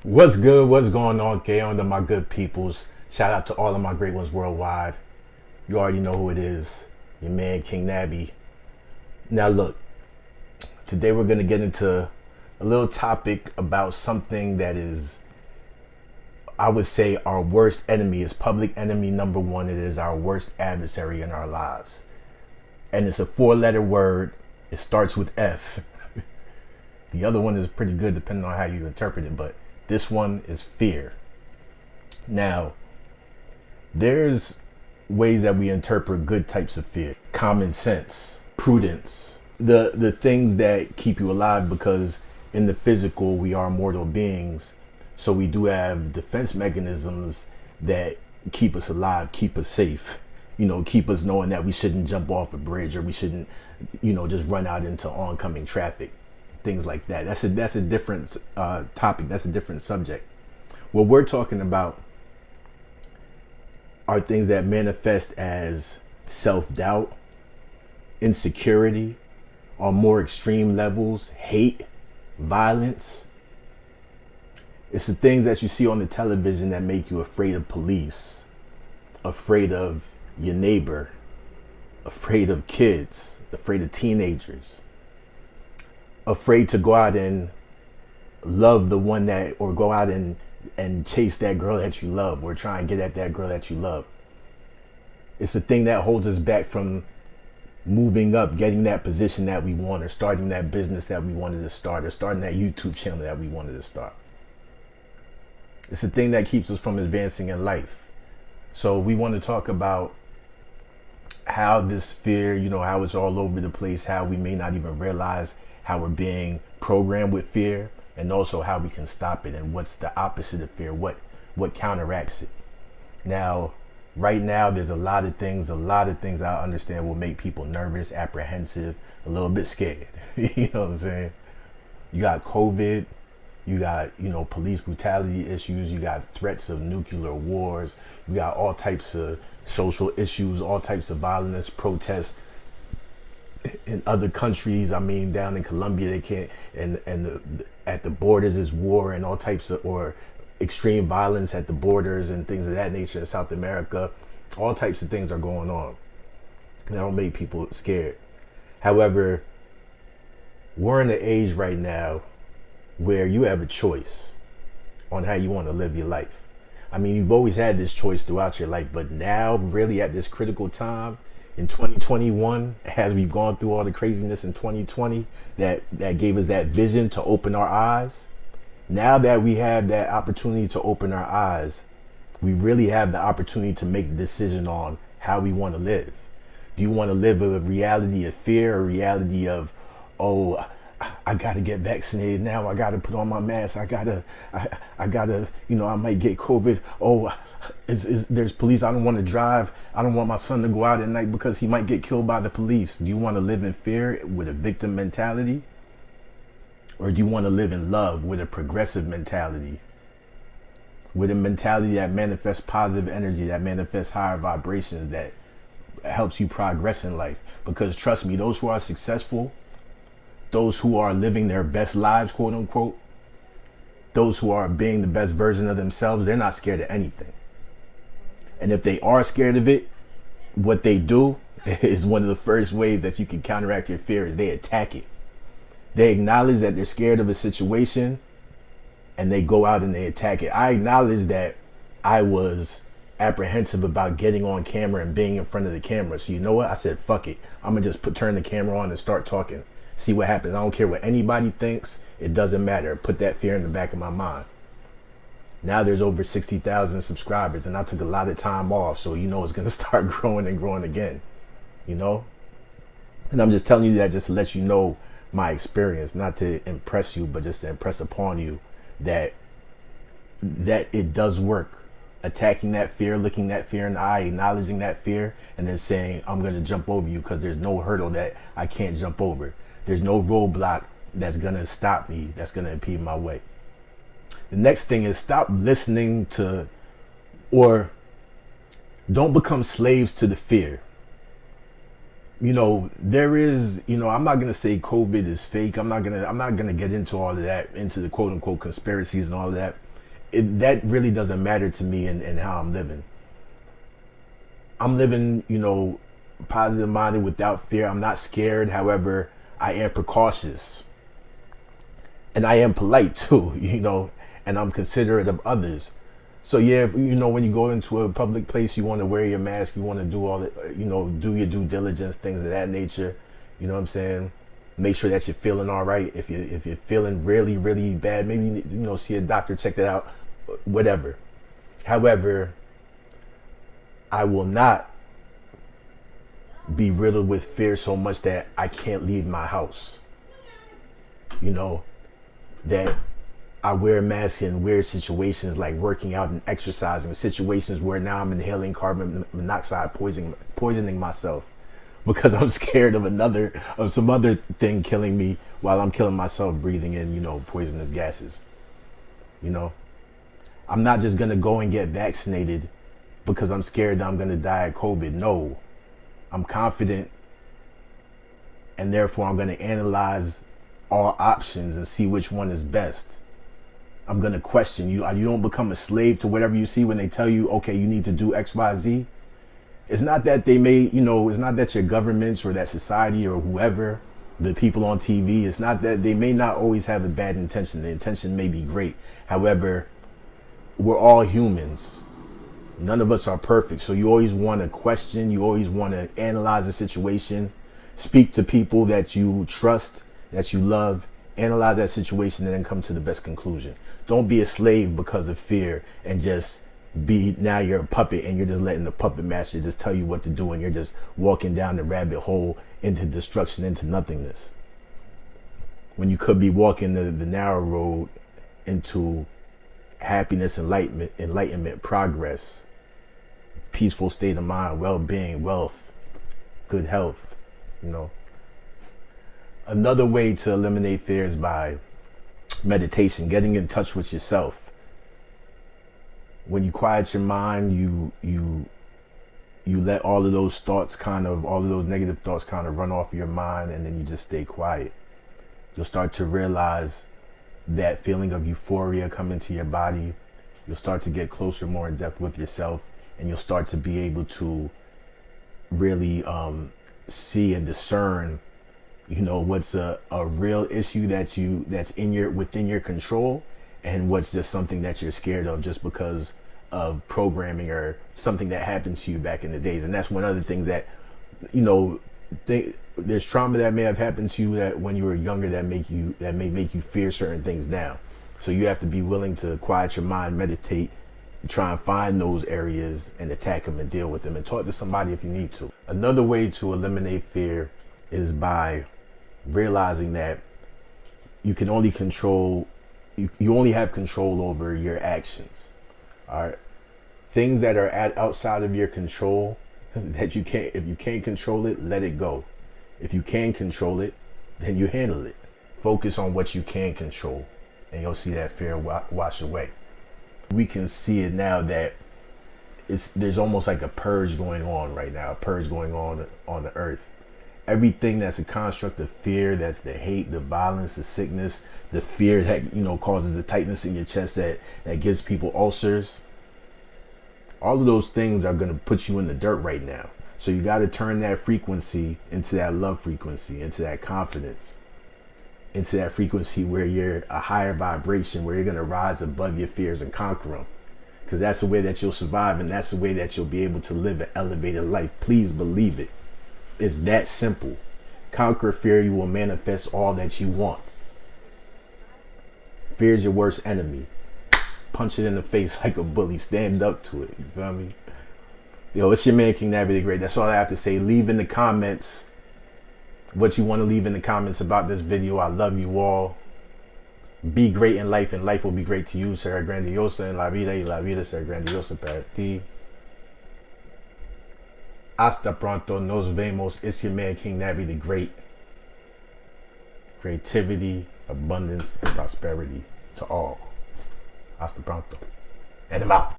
What's good? What's going on? K on to my good peoples. Shout out to all of my great ones worldwide. You already know who it is. Your man KingNABI. Now look, today we're gonna get into a little topic about something that is, I would say, our worst enemy. Is public enemy number one. It is our worst adversary in our lives. And it's a 4-letter word. It starts with F. The other one is pretty good depending on how you interpret it, but this one is fear. Now, there's ways that we interpret good types of fear. Common sense, prudence, the things that keep you alive, because in the physical we are mortal beings. So we do have defense mechanisms that keep us alive, keep us safe. Keep us knowing that we shouldn't jump off a bridge, or we shouldn't, just run out into oncoming traffic. Things like that. That's a different topic. That's a different subject. What we're talking about are things that manifest as self-doubt, insecurity, on more extreme levels, hate, violence. It's the things that you see on the television that make you afraid of police, afraid of your neighbor, afraid of kids, afraid of teenagers, afraid to go out and love the one that, or go out and chase that girl that you love, or try and get at that girl that you love. It's the thing that holds us back from moving up, getting that position that we want, or starting that business that we wanted to start, or starting that YouTube channel that we wanted to start. It's the thing that keeps us from advancing in life. So we want to talk about how this fear, how it's all over the place, how we may not even realize how we're being programmed with fear, and also how we can stop it, and what's the opposite of fear, what counteracts it. Now, right now, there's a lot of things I understand will make people nervous, apprehensive, a little bit scared. You know what I'm saying? You got COVID, you got, police brutality issues, you got threats of nuclear wars, you got all types of social issues, all types of violence, protests in other countries. I mean, down in Colombia, they can't, at the borders is war, and all types of, or extreme violence at the borders and things of that nature in South America. All types of things are going on. That'll make people scared. However, we're in an age right now where you have a choice on how you want to live your life. I mean, you've always had this choice throughout your life, but now, really at this critical time in 2021, as we've gone through all the craziness in 2020 that gave us that vision to open our eyes, now that we have that opportunity to open our eyes, we really have the opportunity to make a decision on how we want to live. Do you want to live a reality of fear, or a reality of, oh, I gotta get vaccinated now, I gotta put on my mask, I gotta, I might get COVID. Oh, there's police, I don't want to drive, I don't want my son to go out at night because he might get killed by the police. Do you want to live in fear with a victim mentality? Or do you want to live in love with a progressive mentality? With a mentality that manifests positive energy, that manifests higher vibrations, that helps you progress in life? Because trust me, those who are successful, those who are living their best lives, quote unquote, those who are being the best version of themselves, they're not scared of anything. And if they are scared of it, what they do is one of the first ways that you can counteract your fear is they attack it. They acknowledge that they're scared of a situation, and they go out and they attack it. I acknowledge that I was apprehensive about getting on camera and being in front of the camera. So you know what? I said, fuck it. I'm gonna just turn the camera on and start talking. See what happens. I don't care what anybody thinks. It doesn't matter. Put that fear in the back of my mind. Now there's over 60,000 subscribers, and I took a lot of time off. So it's gonna start growing and growing again. And I'm just telling you that just to let you know my experience, not to impress you, but just to impress upon you that it does work. Attacking that fear, looking that fear in the eye, acknowledging that fear, and then saying, I'm going to jump over you because there's no hurdle that I can't jump over. There's no roadblock that's going to stop me, that's going to impede my way. The next thing is stop listening to, or don't become slaves to the fear. There is, I'm not gonna say COVID is fake. I'm not gonna get into all of that, into the quote unquote conspiracies and all of that. that really doesn't matter to me and how I'm living. I'm living, you know, positive minded without fear. I'm not scared. However, I am precautious. And I am polite too, you know, and I'm considerate of others. So yeah, you know, when you go into a public place, you want to wear your mask, you want to do all the, you know, do your due diligence, things of that nature. You know what I'm saying? Make sure that you're feeling all right. If you're feeling really, really bad, maybe you need, you know, see a doctor, check that out, whatever. However, I will not be riddled with fear so much that I can't leave my house. You know, that I wear masks in weird situations like working out and exercising, situations where now I'm inhaling carbon monoxide, poisoning myself because I'm scared of some other thing killing me while I'm killing myself breathing in, you know, poisonous gases. You know, I'm not just gonna go and get vaccinated because I'm scared that I'm gonna die of COVID. No, I'm confident, and therefore I'm gonna analyze all options and see which one is best. I'm gonna question you. You don't become a slave to whatever you see when they tell you, okay, you need to do X, Y, Z. It's not that they may, you know, it's not that your governments or that society or whoever, the people on TV, it's not that they may not always have a bad intention. The intention may be great. However, we're all humans. None of us are perfect. So you always want to question, you always want to analyze the situation, speak to people that you trust, that you love, analyze that situation, and then come to the best conclusion. Don't be a slave because of fear and just be, now you're a puppet and you're just letting the puppet master just tell you what to do, and you're just walking down the rabbit hole into destruction, into nothingness. When you could be walking the narrow road into happiness, enlightenment, progress, peaceful state of mind, well-being, wealth, good health, you know. Another way to eliminate fear is by meditation, getting in touch with yourself. When you quiet your mind, you let all of those thoughts all of those negative thoughts kind of run off your mind, and then you just stay quiet. You'll start to realize that feeling of euphoria come into your body. You'll start to get closer, more in depth with yourself, and you'll start to be able to really see and discern, you know, what's a real issue that's within your control, and what's just something that you're scared of just because of programming or something that happened to you back in the days. And that's one other thing that, you know, there's trauma that may have happened to you that when you were younger that may make you fear certain things now. So you have to be willing to quiet your mind, meditate, try and find those areas and attack them and deal with them, and talk to somebody if you need to. Another way to eliminate fear is by realizing that you can only control, you only have control over your actions. All right, things that are outside of your control, that you can't, if you can't control it, let it go. If you can control it, then you handle it. Focus on what you can control, and you'll see that fear wash away. We can see it now that there's almost like a purge going on right now, a purge going on the earth. Everything that's a construct of fear, that's the hate, the violence, the sickness, the fear that, you know, causes the tightness in your chest that gives people ulcers. All of those things are going to put you in the dirt right now. So you got to turn that frequency into that love frequency, into that confidence, into that frequency where you're a higher vibration, where you're going to rise above your fears and conquer them. Because that's the way that you'll survive, and that's the way that you'll be able to live an elevated life. Please believe it. It's that simple. Conquer fear, you will manifest all that you want. Fear is your worst enemy. Punch it in the face like a bully. Stand up to it. You feel me? Yo, it's your man KingNABI the Great. That's all I have to say. Leave in the comments what you want to leave in the comments about this video. I love you all. Be great in life, and life will be great to you. Será grandiosa en la vida, y la vida será grandiosa para ti. Hasta pronto. Nos vemos. It's your man KingNABI the Great. Creativity, abundance, and prosperity to all. Hasta pronto. And I'm out.